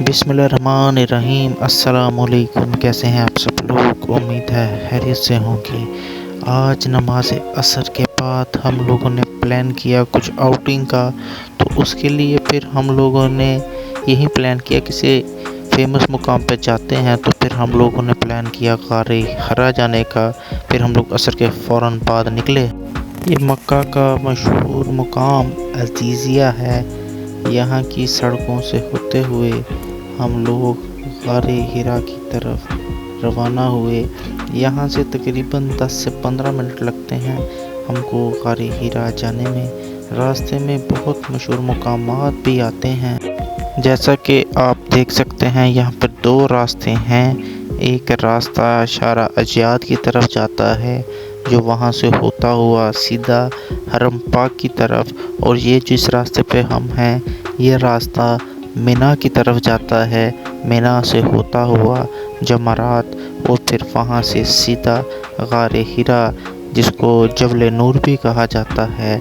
बिस्मिल्लाहिर्रहमानिर्रहीम। अस्सलामुअलैकुम। कैसे हैं आप सब लोग? उम्मीद है खैरियत से होंगे। आज नमाज असर के बाद हम लोगों ने प्लान किया कुछ आउटिंग का, तो उसके लिए फिर हम लोगों ने यही प्लान किया किसी फेमस मुकाम पे जाते हैं। तो फिर हम लोगों ने प्लान किया गारे हिरा जाने का। फिर हम लोग असर के फ़ौरन बाद निकले। ये मक्का का मशहूर मुकाम अज़ीज़िया है। यहाँ की सड़कों से होते हुए हम लोग गारे हिरा की तरफ रवाना हुए। यहाँ से तकरीबन 10 से 15 मिनट लगते हैं हमको गारे हिरा जाने में। रास्ते में बहुत मशहूर मुकामात भी आते हैं, जैसा कि आप देख सकते हैं। यहाँ पर दो रास्ते हैं। एक रास्ता शारा अजियाद की तरफ जाता है, जो वहाँ से होता हुआ सीधा हरम पाक की तरफ, और ये जिस रास्ते पे हम हैं ये रास्ता मिना की तरफ जाता है। मिना से होता हुआ जमरात, और फिर वहाँ से सीधा गारे हिरा, जिसको जबल नूर भी कहा जाता है,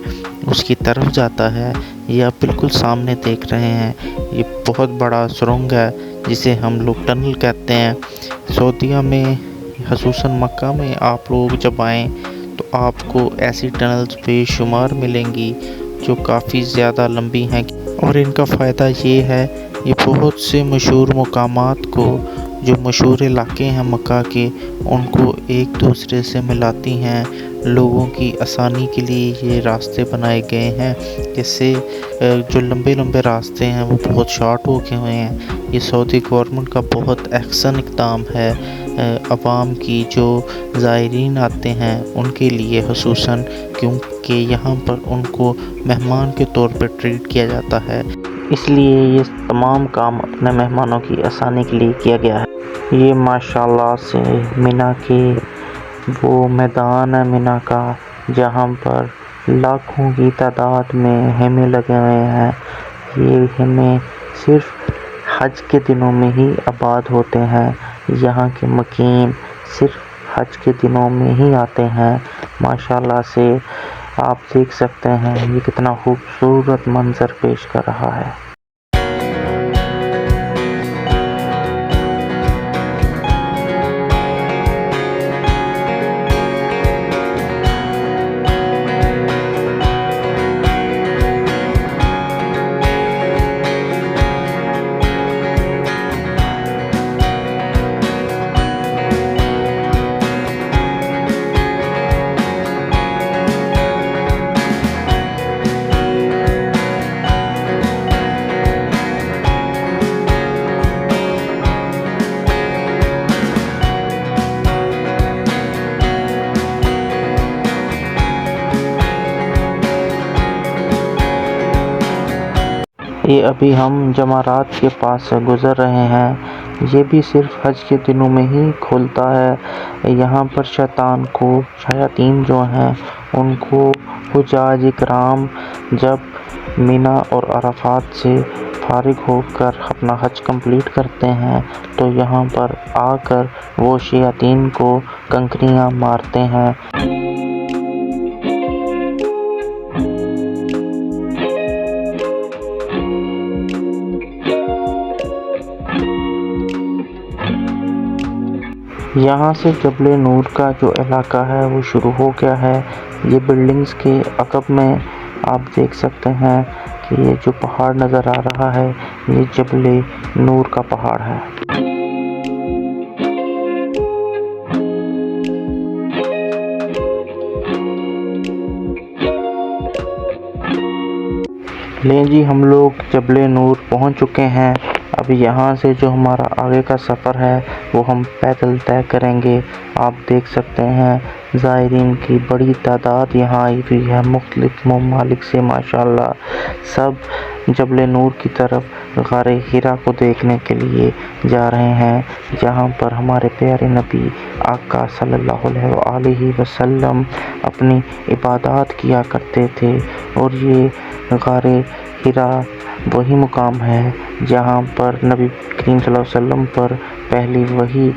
उसकी तरफ जाता है। ये आप बिल्कुल सामने देख रहे हैं। ये बहुत बड़ा सुरंग है जिसे हम लोग टनल कहते हैं। सऊदीया में ख़ुसूसन मक्का में आप लोग जब आएँ तो आपको ऐसी टनल्स बेशुमार मिलेंगी जो काफ़ी ज़्यादा लंबी हैं। और इनका फ़ायदा ये है, ये बहुत से मशहूर मुकामात को, जो मशहूर इलाके हैं मक्का के, उनको एक दूसरे से मिलाती हैं। लोगों की आसानी के लिए ये रास्ते बनाए गए हैं, जिससे जो लंबे लंबे रास्ते हैं वो बहुत शॉर्ट हो गए हुए हैं। ये सऊदी गवर्नमेंट का बहुत अहसन इक़दाम है अवाम की जो ज़ायरीन आते हैं उनके लिए ख़ुसूसन, क्योंकि यहाँ पर उनको मेहमान के तौर पर ट्रीट किया जाता है। इसलिए ये तमाम काम अपने मेहमानों की आसानी के लिए किया गया है। ये माशाल्लाह से मिना के वो मैदान है मिना का, जहाँ पर लाखों की तादाद में खेमे लगे हुए हैं। ये खेमे सिर्फ हज के दिनों में ही आबाद होते हैं। यहाँ के मुकीम सिर्फ हज के दिनों में ही आते हैं। माशाल्लाह से आप देख सकते हैं ये कितना खूबसूरत मंजर पेश कर रहा है। ये अभी हम जमारात के पास से गुज़र रहे हैं। ये भी सिर्फ हज के दिनों में ही खुलता है। यहाँ पर शयातीन जो हैं उनको हुज्जाज इकराम जब मिना और अराफात से फारिग होकर अपना हज कंप्लीट करते हैं तो यहाँ पर आकर वो शयातीन को कंकरियाँ मारते हैं। यहाँ से जबल नूर का जो इलाका है वो शुरू हो गया है। ये बिल्डिंग्स के अकब में आप देख सकते हैं कि ये जो पहाड़ नज़र आ रहा है ये जबल नूर का पहाड़ है। लें जी, हम लोग जबल नूर पहुँच चुके हैं। अब यहाँ से जो हमारा आगे का सफ़र है वो हम पैदल तय करेंगे। आप देख सकते हैं ज़ायरीन की बड़ी तादाद यहाँ आई हुई है मुख्तलिफ़ ममालिक से। माशाल्लाह सब जबल नूर की तरफ गारे हिरा को देखने के लिए जा रहे हैं, जहाँ पर हमारे प्यारे नबी आका सल्लल्लाहु अलैहि वसल्लम अपनी इबादत किया करते थे। और ये गारे हिरा वही मुकाम है जहाँ पर नबी करीम सल्लल्लाहु अलैहि वसल्लम पर पहली वही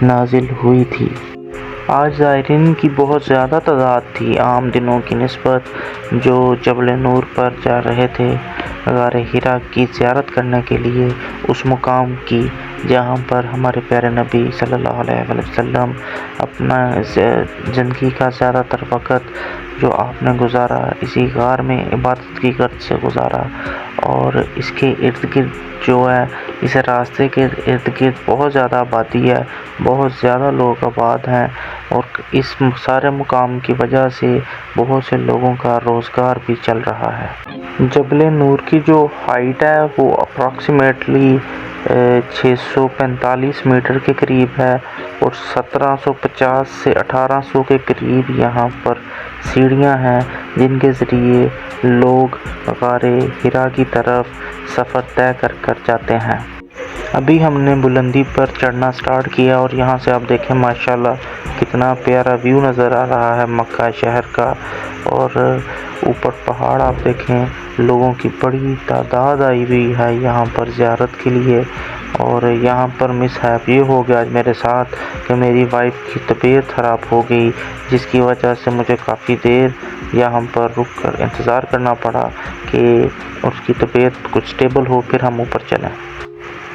नाजिल हुई थी। आज ज़ायरीन की बहुत ज़्यादा तादाद थी आम दिनों की निस्बत जो जबल नूर पर जा रहे थे। गारे हिरा की ज़ियारत करने के लिए, उस मुकाम की जहाँ पर हमारे प्यारे नबी सल्लल्लाहु अलैहि वसल्लम अपना ज़िंदगी का ज़्यादातर वक़्त जो आपने गुज़ारा इसी गार में इबादत की गर्द से गुज़ारा। और इसके इर्द गिर्द जो है, इस रास्ते के इर्द गिर्द बहुत ज़्यादा आबादी है, बहुत ज़्यादा लोग आबाद हैं और इस सारे मुकाम की वजह से बहुत से लोगों का रोज़गार भी चल रहा है। जबल नूर की जो हाइट है वो अप्रॉक्सीमेटली 645 मीटर के करीब है और 1750 से 1800 के करीब यहाँ पर सीढ़ियाँ हैं जिनके ज़रिए लोग गारे हिरा की तरफ सफ़र तय कर जाते हैं। अभी हमने बुलंदी पर चढ़ना स्टार्ट किया और यहाँ से आप देखें माशाल्लाह कितना प्यारा व्यू नज़र आ रहा है मक्का शहर का। और ऊपर पहाड़ आप देखें, लोगों की बड़ी तादाद आई हुई है यहाँ पर ज़ियारत के लिए। और यहाँ पर मिसहैप ये हो गया आज मेरे साथ कि मेरी वाइफ की तबीयत ख़राब हो गई, जिसकी वजह से मुझे काफ़ी देर यहाँ पर रुक कर इंतज़ार करना पड़ा कि उसकी तबीयत कुछ स्टेबल हो फिर हम ऊपर चलें।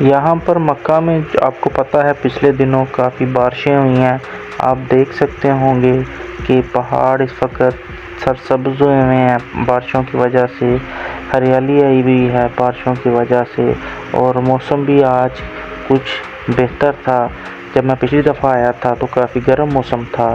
यहाँ पर मक्का में आपको पता है पिछले दिनों काफ़ी बारिशें हुई हैं। आप देख सकते होंगे कि पहाड़ इस वक्त सरसब्ज़ हुए हैं बारिशों की वजह से, हरियाली आई हुई है बारिशों की वजह से। और मौसम भी आज कुछ बेहतर था। जब मैं पिछली दफ़ा आया था तो काफ़ी गर्म मौसम था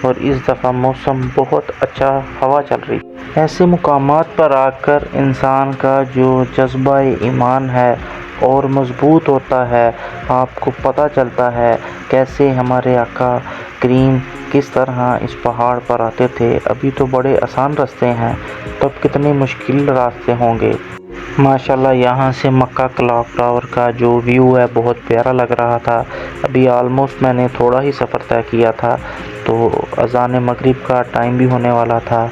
और इस दफ़ा मौसम बहुत अच्छा, हवा चल रही। ऐसे मुकामात पर आकर इंसान का जो जज्बा ईमान है और मज़बूत होता है। आपको पता चलता है कैसे हमारे आका करीम किस तरह इस पहाड़ पर आते थे। अभी तो बड़े आसान रास्ते हैं, तब कितने मुश्किल रास्ते होंगे। माशाल्लाह यहाँ से मक्का क्लॉक टावर का जो व्यू है बहुत प्यारा लग रहा था। अभी आलमोस्ट मैंने थोड़ा ही सफ़र तय किया था तो अज़ान मगरिब का टाइम भी होने वाला था।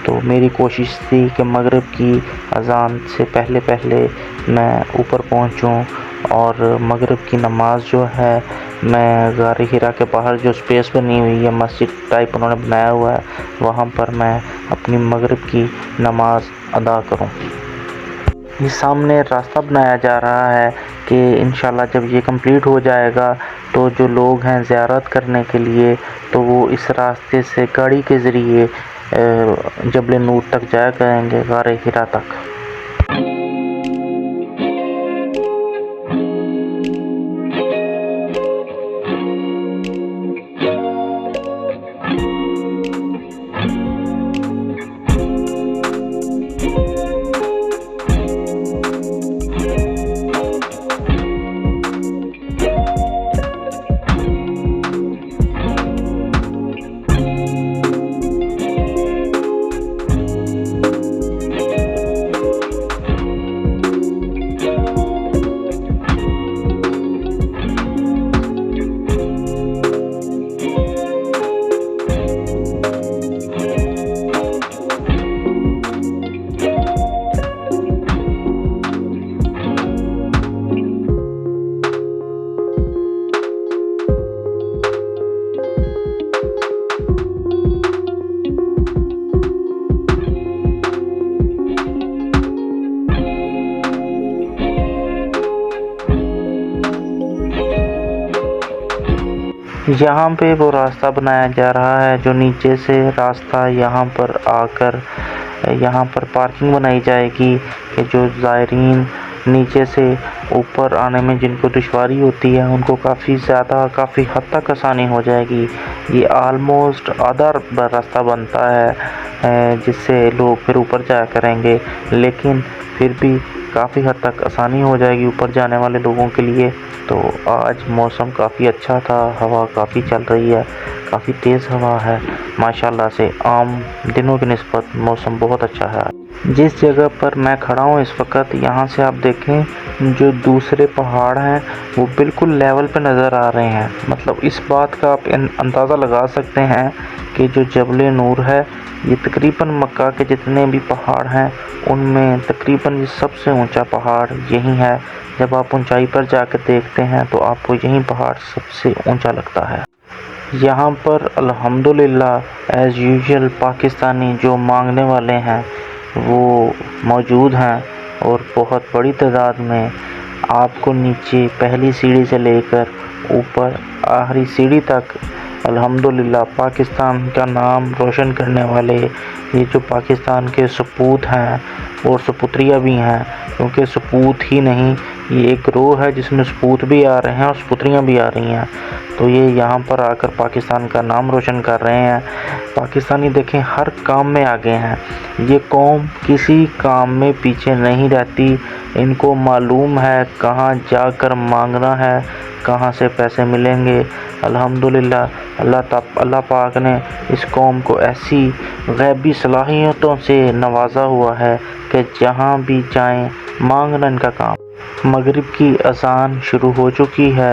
तो मेरी कोशिश थी कि मगरिब की अज़ान से पहले पहले मैं ऊपर पहुँचूँ और मगरिब की नमाज़ जो है मैं गारे हिरा के बाहर जो स्पेस बनी हुई है, मस्जिद टाइप उन्होंने बनाया हुआ है, वहाँ पर मैं अपनी मगरिब की नमाज़ अदा करूँ। ये सामने रास्ता बनाया जा रहा है कि इंशाल्लाह जब ये कंप्लीट हो जाएगा तो जो लोग हैं ज़ियारत करने के लिए तो वो इस रास्ते से गाड़ी के ज़रिए जबल नूर तक जाया करेंगे, गारे हिरा तक। यहाँ पे वो रास्ता बनाया जा रहा है जो नीचे से रास्ता यहाँ पर आकर यहाँ पर पार्किंग बनाई जाएगी कि जो ज़ायरीन नीचे से ऊपर आने में जिनको दुश्वारी होती है उनको काफ़ी हद तक आसानी हो जाएगी। ये आलमोस्ट आधा रास्ता बनता है जिससे लोग फिर ऊपर जाया करेंगे, लेकिन फिर भी काफ़ी हद तक आसानी हो जाएगी ऊपर जाने वाले लोगों के लिए। तो आज मौसम काफ़ी अच्छा था, हवा काफ़ी चल रही है, काफ़ी तेज़ हवा है माशाल्लाह से। आम दिनों की निस्बत मौसम बहुत अच्छा है। जिस जगह पर मैं खड़ा हूँ इस वक्त, यहाँ से आप देखें जो दूसरे पहाड़ हैं वो बिल्कुल लेवल पे नज़र आ रहे हैं। मतलब इस बात का आप अंदाज़ा लगा सकते हैं कि जो जबल नूर है ये तकरीबन मक्का के जितने भी पहाड़ हैं उनमें तकरीबन ये सबसे ऊंचा पहाड़ यही है। जब आप ऊंचाई पर जाकर देखते हैं तो आपको यही पहाड़ सबसे ऊंचा लगता है। यहाँ पर अल्हम्दुलिल्लाह एज़ यूजुअल पाकिस्तानी जो मांगने वाले हैं वो मौजूद हैं और बहुत बड़ी तादाद में आपको नीचे पहली सीढ़ी से लेकर ऊपर आखिरी सीढ़ी तक अल्हम्दुलिल्लाह पाकिस्तान का नाम रोशन करने वाले ये जो पाकिस्तान के सपूत हैं और सपुत्रियाँ भी हैं, क्योंकि सपूत ही नहीं, ये एक रोह है जिसमें सपूत भी आ रहे हैं और सपुत्रियाँ भी आ रही हैं। तो ये यहाँ पर आकर पाकिस्तान का नाम रोशन कर रहे हैं। पाकिस्तानी देखें हर काम में आगे हैं। ये कौम किसी काम में पीछे नहीं रहती। इनको मालूम है कहाँ जाकर मांगना है, कहाँ से पैसे मिलेंगे। अल्हम्दुलिल्लाह अल्लाह पाक ने इस कौम को ऐसी गैबी सलाहियतों से नवाजा हुआ है कि जहाँ भी जाएं मांगना इनका काम। मगरिब की अज़ान शुरू हो चुकी है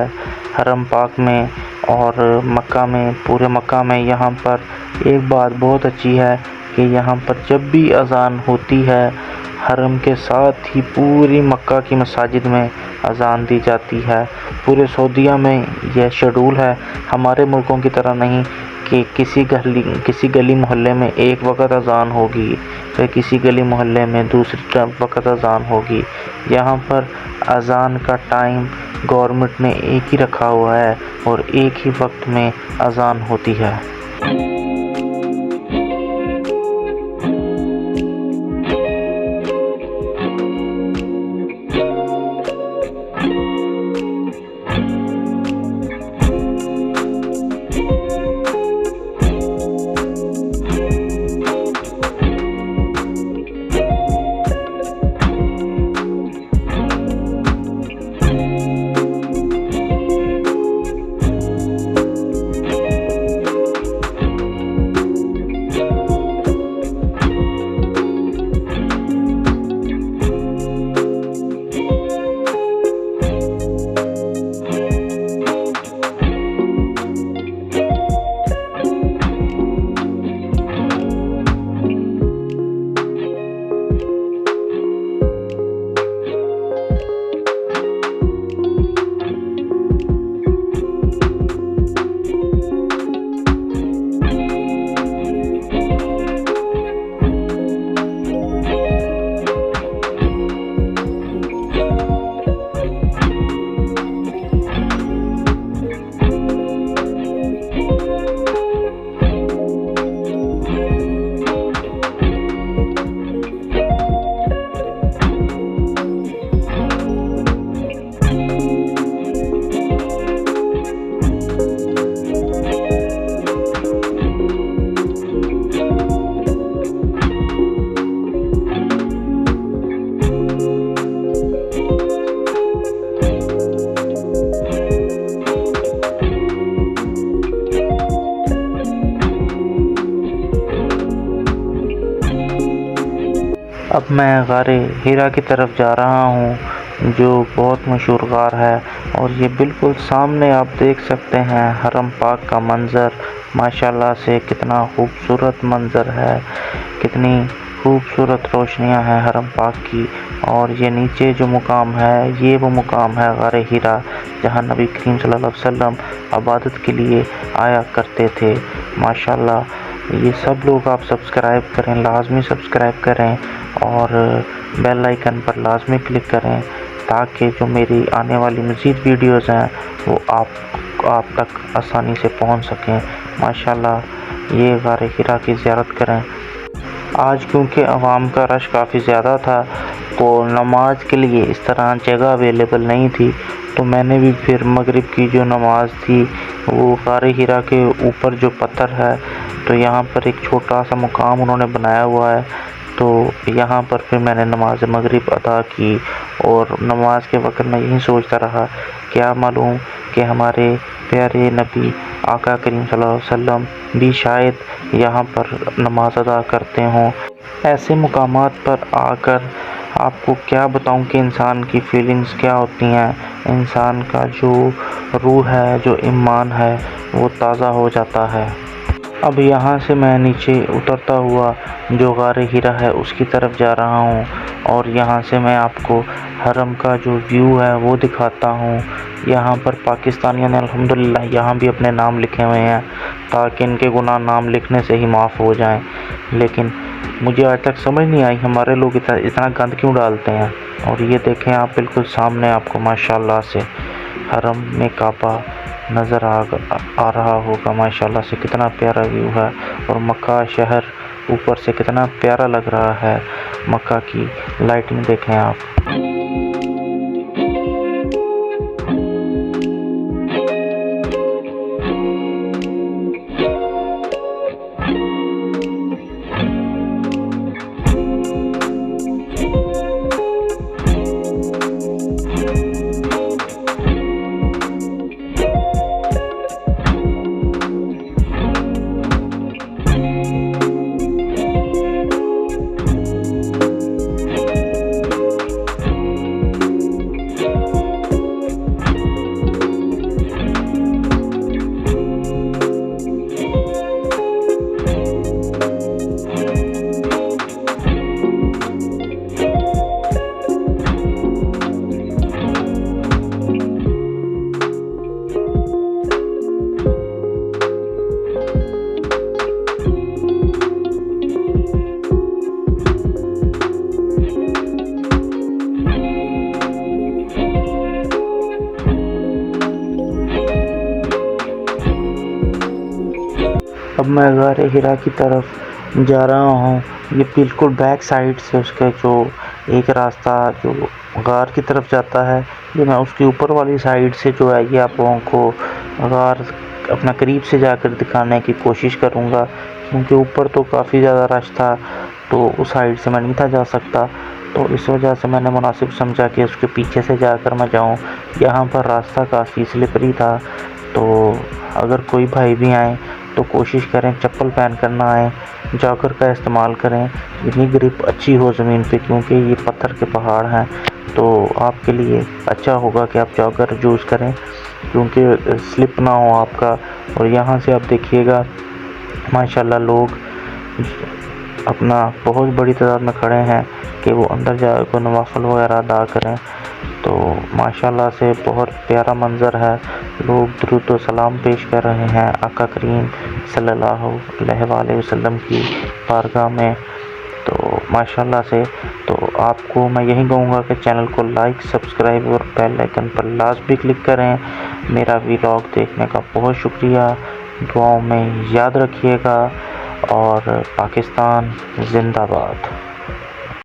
हरम पाक में और मक्का में, पूरे मक्का में। यहाँ पर एक बात बहुत अच्छी है कि यहाँ पर जब भी अज़ान होती है हरम के साथ ही पूरी मक्का की मसाजिद में अज़ान दी जाती है। पूरे सऊदीया में यह शेड्यूल है, हमारे मुल्कों की तरह नहीं कि किसी गली मोहल्ले में एक वक्त अज़ान होगी, फिर किसी गली मोहल्ले में दूसरी वक्त अज़ान होगी। यहाँ पर अज़ान का टाइम गवर्नमेंट ने एक ही रखा हुआ है और एक ही वक्त में अज़ान होती है। अब मैं गारे हीरा की तरफ जा रहा हूँ, जो बहुत मशहूर गार है। और ये बिल्कुल सामने आप देख सकते हैं हरम पाक का मंज़र। माशाल्लाह से कितना खूबसूरत मंज़र है, कितनी खूबसूरत रोशनियाँ हैं हरम पाक की। और ये नीचे जो मुकाम है, ये वो मुकाम है गारे हीरा, जहाँ नबी करीम सल्लल्लाहु अलैहि वसल्लम इबादत के लिए आया करते थे। माशाल्लाह ये सब लोग आप सब्सक्राइब करें, लाजमी सब्सक्राइब करें और बेल आइकन पर लाजमी क्लिक करें, ताकि जो मेरी आने वाली मज़ीद वीडियोज़ हैं वो आप तक आसानी से पहुंच सकें। माशाल्लाह ये गार हिरा की ज़ियारत करें। आज क्योंकि आवाम का रश काफ़ी ज़्यादा था, तो नमाज के लिए इस तरह जगह अवेलेबल नहीं थी, तो मैंने भी फिर मगरिब की जो नमाज़ थी वो गार हिरा के ऊपर जो पत्थर है, तो यहाँ पर एक छोटा सा मुकाम उन्होंने बनाया हुआ है, तो यहाँ पर फिर मैंने नमाज मगरिब अदा की। और नमाज के वक्त मैं यही सोचता रहा, क्या मालूम कि हमारे प्यारे नबी आका करीम सल्लल्लाहु अलैहि वसल्लम भी शायद यहाँ पर नमाज अदा करते हों। ऐसे मुकामात पर आकर आपको क्या बताऊं कि इंसान की फीलिंग्स क्या होती हैं। इंसान का जो रूह है, जो ईमान है, वो ताज़ा हो जाता है। अब यहाँ से मैं नीचे उतरता हुआ जो गार हिरा है उसकी तरफ जा रहा हूँ, और यहाँ से मैं आपको हरम का जो व्यू है वो दिखाता हूँ। यहाँ पर पाकिस्तानियों ने अल्हम्दुलिल्लाह यहाँ भी अपने नाम लिखे हुए हैं, ताकि इनके गुनाह नाम लिखने से ही माफ़ हो जाएं। लेकिन मुझे आज तक समझ नहीं आई हमारे लोग इतना गंद क्यों डालते हैं। और ये देखें आप, बिल्कुल सामने आपको माशाल्लाह से हरम में काबा नज़र आ रहा होगा। माशाल्लाह से कितना प्यारा व्यू है। और मक्का शहर ऊपर से कितना प्यारा लग रहा है। मक्का की लाइटिंग देखें आप। अब मैं गार हिरा की तरफ जा रहा हूँ। ये बिल्कुल बैक साइड से उसका जो एक रास्ता जो गार की तरफ जाता है, ये मैं उसके ऊपर वाली साइड से जो है ये आप लोगों को गार अपना करीब से जाकर दिखाने की कोशिश करूँगा, क्योंकि ऊपर तो काफ़ी ज़्यादा रश था तो उस साइड से मैं नहीं था जा सकता। तो इस वजह से मैंने मुनासिब समझा कि उसके पीछे से जाकर मैं जाऊँ। यहाँ पर रास्ता काफ़ी स्लिपरी था, तो अगर कोई भाई भी आए तो कोशिश करें चप्पल पहन कर ना आए, जॉगर का इस्तेमाल करें, इतनी ग्रिप अच्छी हो ज़मीन पे, क्योंकि ये पत्थर के पहाड़ हैं। तो आपके लिए अच्छा होगा कि आप जॉगर यूज़ करें, क्योंकि स्लिप ना हो आपका। और यहाँ से आप देखिएगा माशाल्लाह लोग अपना बहुत बड़ी तादाद में खड़े हैं कि वो अंदर जाकर नवाफिल वगैरह अदा करें। तो माशाल्लाह से बहुत प्यारा मंज़र है। लोग दुरूद व सलाम पेश कर रहे हैं आका करीम सल्लल्लाहु अलैहि वसल्लम की बारगाह में। तो माशाल्लाह से तो आपको मैं यही कहूँगा कि चैनल को लाइक, सब्सक्राइब और बेल आइकन पर लाजमी क्लिक करें। मेरा व्लॉग देखने का बहुत शुक्रिया। दुआओं में याद रखिएगा और पाकिस्तान जिंदाबाद।